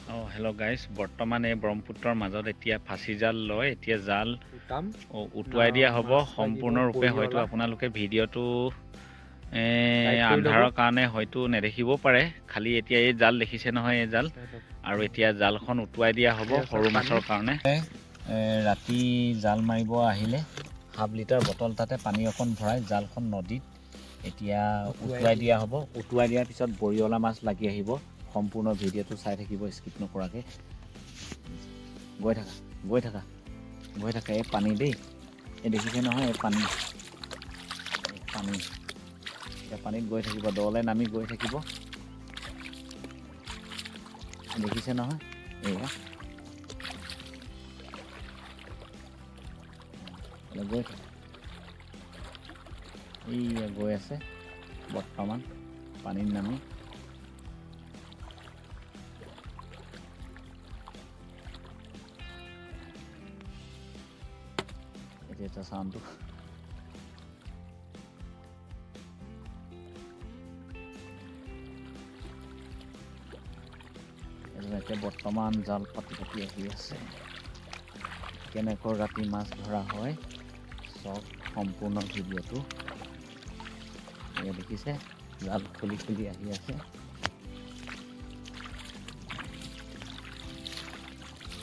Hello' guys, বৰ্তমান এই ব্ৰহ্মপুত্ৰৰ মাজত এতিয়া ফাঁচি জাল লয়। এতিয়া জাল উটুৱাই দিয়া হ'ব সম্পূৰ্ণৰূপে। হয়তো আপোনালোকে ভিডিঅ'টো আন্ধাৰৰ কাৰণে হয়তো নেদেখিবও পাৰে। খালি এতিয়া এই জাল দেখিছে নহয়, এই জাল আৰু এতিয়া জালখন উটুৱাই দিয়া হ'ব সৰু মাছৰ কাৰণে। ৰাতি জাল মাৰিব আহিলে হাফ লিটাৰ বটল তাতে পানী অকণ ভৰাই জালখন নদীত এতিয়া উটুৱাই দিয়া হ'ব। উটুৱাই দিয়াৰ পিছত বৰিয়লা মাছ লাগি আহিব। সম্পূৰ্ণ ভিডিঅ'টো চাই থাকিব স্কিপ নকৰাকৈ। গৈ থাকা এই পানী দেই, এই দেখিছে নহয়, এই পানী এতিয়া পানীত গৈ থাকিব, দলৈ নামি গৈ থাকিব। দেখিছে নহয়, এয়া গৈ থাকে, এইয়া গৈ আছে বৰ্তমান পানীত নামি। এটা চাউণ্ডটো এতিয়া বৰ্তমান জাল পাতি আহি আছে। কেনেকৈ ৰাতি মাছ ধৰা হয় চব সম্পূৰ্ণ ভিডিঅ'টো দেখিছে। জাল খুলি আহি আছে।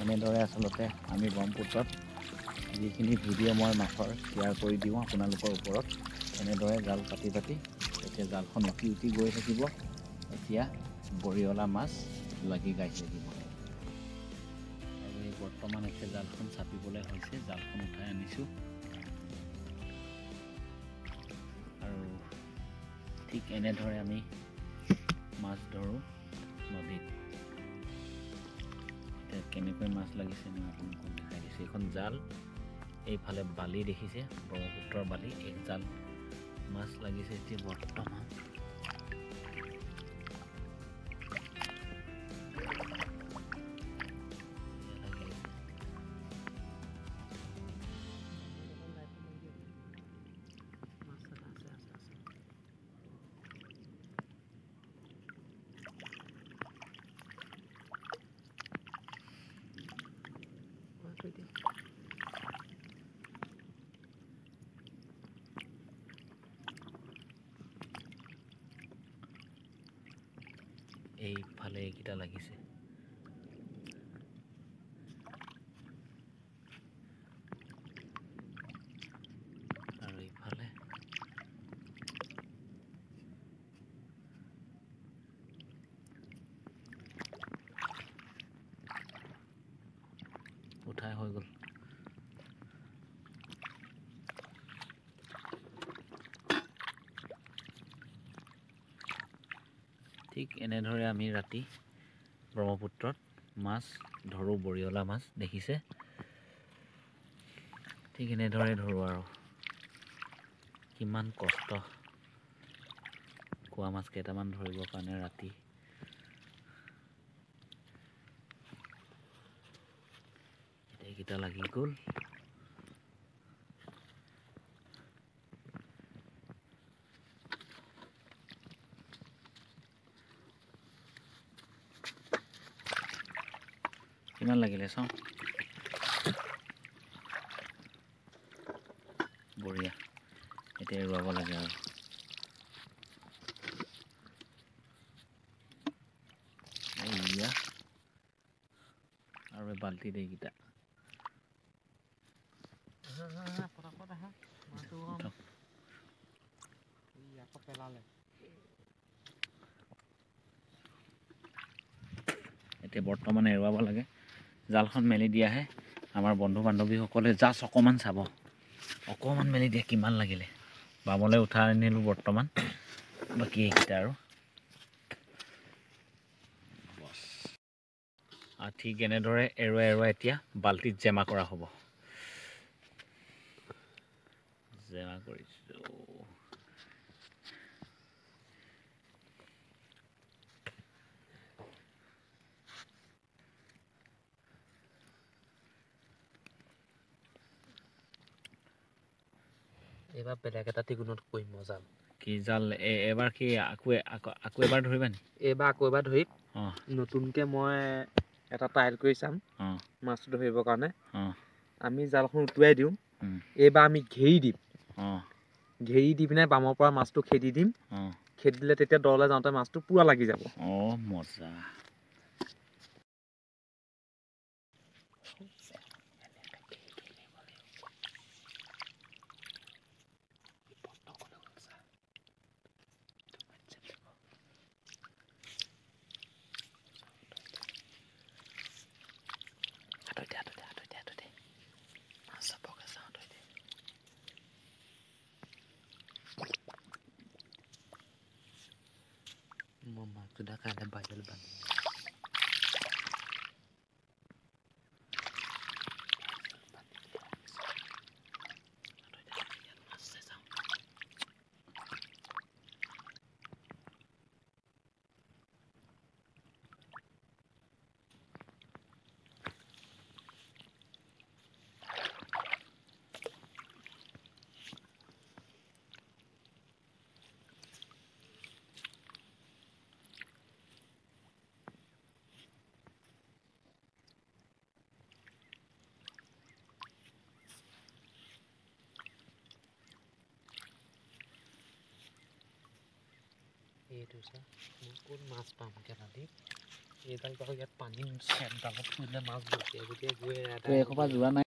এনেদৰে আচলতে আমি ব্ৰহ্মপুত্ৰত যিখিনি ভিডিঅ' মই মাছৰ শ্বেয়াৰ কৰি দিওঁ আপোনালোকৰ ওপৰত, এনেদৰে জাল পাতি এতিয়া জালখন উটি গৈ থাকিব। এতিয়া বৰিয়লা মাছ লাগি থাকিব। আৰু এই বৰ্তমান এতিয়া জালখন চাপিবলৈ হৈছে, জালখন উঠাই আনিছোঁ। আৰু ঠিক এনেদৰে আমি মাছ ধৰোঁ নদীত। এতিয়া কেনেকৈ মাছ লাগিছে মই আপোনালোকক দেখাই দিছোঁ। এইখন জাল, এইফালে বালি দেখিছে, ব্ৰহ্মপুত্ৰৰ বালি। এক জাল মাছ লাগিছে এতিয়া বৰ্তমান। এইফালে এইকেইটা লাগিছে। আৰু এইফালে উঠাই হৈ গ'ল। ঠিক এনেদৰে আমি ৰাতি ব্ৰহ্মপুত্ৰত মাছ ধৰোঁ, বৰিয়লা মাছ দেখিছে। ঠিক এনেদৰে ধৰোঁ আৰু কিমান কষ্ট খোৱা মাছ কেইটামান ধৰিবৰ কাৰণে ৰাতি। এইকেইটা লাগি গ'ল। কিমান লাগিলে চাওঁ। বঢ়িয়া, এতিয়া এৰুৱাব লাগে আৰু। এইয়া আৰু বাল্টি এইকেইটা এতিয়া বৰ্তমান এৰুৱাব লাগে। জালখন মেলি দিয়াহে আমাৰ বন্ধু বান্ধৱীসকলে জাষ্ট অকণমান চাব, অকণমান মেলি দিয়ে কিমান লাগিলে। বামলৈ উঠাই আনিলোঁ বৰ্তমান, বাকী এইকেইটা আৰু ঠিক এনেদৰে এৰুৱাই এতিয়া বাল্টিত জমা কৰা হ'ব। জমা কৰিছোঁ। এইবাৰ বেলেগ এটা টিগুণত কৰিম মই জাল। কি জাল? এবাৰ কি আকৌ এবাৰ ধৰিবা নি? এইবাৰ আকৌ এবাৰ ধৰিম। নতুনকৈ মই এটা ট্ৰায়েল কৰি চাম অঁ মাছটো ধৰিবৰ কাৰণে। অঁ আমি জালখন উটুৱাই দিওঁ। উম, এইবাৰ আমি ঘেৰি দিম। অঁ ঘেৰি দি পিনে বামৰ পৰা মাছটো খেদি দিম। অঁ খেদি দিলে তেতিয়া দলৈ যাওঁতে মাছটো পূৰা লাগি যাব। অঁ মজা। মই মাছটো কাইলৈ বাহিৰত বান্ধিম। এইটো চা মই ক'ত মাছ পাম কেৰালি। এইডাল বাৰু ইয়াত পানী চেপডালত থৈ দিলে মাছ জঁপিয়াই জঁপিয়াই গৈ তই এসোপা যোৱা নাই।